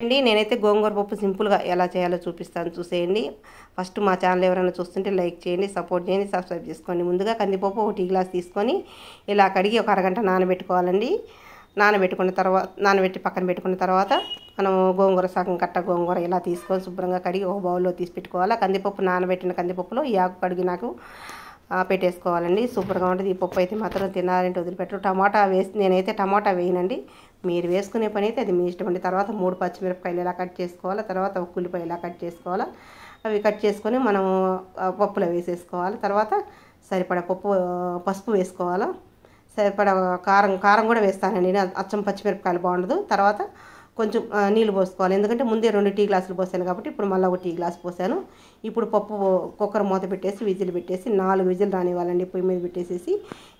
అండి నేనైతే గోంగూర పప్పు సింపుల్గా ఎలా చేయాలో చూపిస్తాను చూసేయండి. ఫస్ట్ మా ఛానల్ ఎవరైనా చూస్తుంటే లైక్ చేయండి, సపోర్ట్ చేయండి, సబ్స్క్రైబ్ చేసుకోండి. ముందుగా కందిపప్పు ఒక టీ గ్లాస్ తీసుకొని ఇలా కడిగి ఒక అరగంట నానబెట్టుకోవాలండి. నానబెట్టి పక్కన పెట్టుకున్న తర్వాత మనం గోంగూర సగం కట్ట గోంగూర ఇలా తీసుకొని శుభ్రంగా కడిగి ఒక బౌల్లో తీసి పెట్టుకోవాలి. కందిపప్పు నానబెట్టిన కందిపప్పులో ఈ ఆకు కడిగి నాకు పెట్టేసుకోవాలండి. సూపర్గా ఉంటుంది ఈ పప్పు అయితే మాత్రం తినాలంటే వదిలిపెట్టరు. టమాటా వేసి నేనైతే టమాటా వేయనండి, మీరు వేసుకునే పని అయితే అది మీ ఇష్టం అండి. తర్వాత 3 పచ్చిమిరపకాయలు ఇలా కట్ చేసుకోవాలి, తర్వాత ఒక ఉల్లిపాయ ఇలా కట్ చేసుకోవాలి. అవి కట్ చేసుకొని మనం పప్పులో వేసేసుకోవాలి. తర్వాత సరిపడా పసుపు వేసుకోవాలి, సరిపడా కారం కూడా వేస్తానండి. అచ్చం పచ్చిమిరపకాయలు బాగుండదు. తర్వాత కొంచెం నీళ్ళు పోసుకోవాలి, ఎందుకంటే ముందే 2 టీ గ్లాసులు పోసాను కాబట్టి ఇప్పుడు మళ్ళీ 1 టీ గ్లాస్ పోసాను. ఇప్పుడు పప్పు కుక్కర్ మూత పెట్టేసి విజిల్ పెట్టేసి 4 విజిల్ రానివ్వాలండి పొయ్యి మీద పెట్టేసేసి.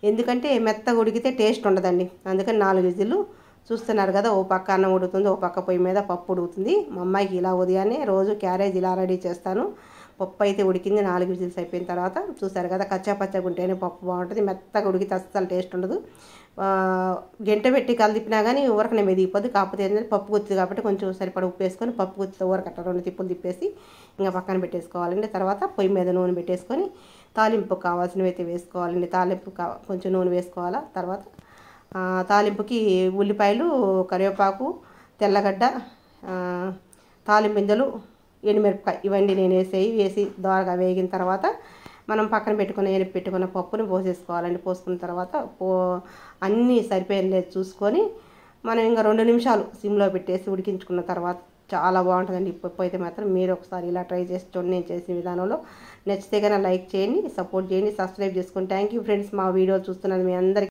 ఎందుకంటే మెత్తగా ఉడికితే టేస్ట్ ఉండదండి, అందుకని 4 విజిల్లు. చూస్తున్నారు కదా, ఓ పక్క అన్నం ఉడుకుతుంది, ఓ పక్క పొయ్యి మీద పప్పు ఉడుకుతుంది. మా అమ్మాయికి ఇలా ఉదయాన్నే రోజు క్యారేజ్ ఇలా రెడీ చేస్తాను. పప్పు అయితే ఉడికింది, 4 విజిల్స్ అయిపోయిన తర్వాత చూసారు కదా, కచ్చా పచ్చగా ఉంటేనే పప్పు బాగుంటుంది. మెత్తగా ఉడికితే అస్సలు టేస్ట్ ఉండదు. గంట పెట్టి కలిపినా కానీ ఊరకనే మెదిగిపోద్ది. కాకపోతే ఏంటంటే పప్పు గుత్తి కాబట్టి కొంచెం సరిపడా ఉప్పు వేసుకొని పప్పు గుత్తితో ఊరకట్ట 2 తిప్పులు తిప్పేసి ఇంకా పక్కన పెట్టేసుకోవాలండి. తర్వాత పొయ్యి మీద నూనె పెట్టేసుకొని తాలింపు కావాల్సినవి అయితే వేసుకోవాలండి. తాలింపు కొంచెం నూనె వేసుకోవాలా. తర్వాత తాలింపుకి ఉల్లిపాయలు, కరివేపాకు, తెల్లగడ్డ, తాలింపు గింజలు, ఎండుమిరపకాయ ఇవన్నీ నేను వేసి దోరగా వేగిన తర్వాత మనం పక్కన పెట్టుకున్న పప్పుని పోసేసుకోవాలండి. పోసుకున్న తర్వాత అన్నీ సరిపోయేది చూసుకొని మనం ఇంకా 2 నిమిషాలు సిమ్లో పెట్టేసి ఉడికించుకున్న తర్వాత చాలా బాగుంటుందండి ఈ పప్పు అయితే మాత్రం. మీరు ఒకసారి ఇలా ట్రై చేసి చూడండి నేను చేసిన విధానంలో. నచ్చితే కనుక లైక్ చేయండి, సపోర్ట్ చేయండి, సబ్స్క్రైబ్ చేసుకోండి. థ్యాంక్ యూ ఫ్రెండ్స్, మా వీడియోలు చూస్తున్నది మీ అందరికీ.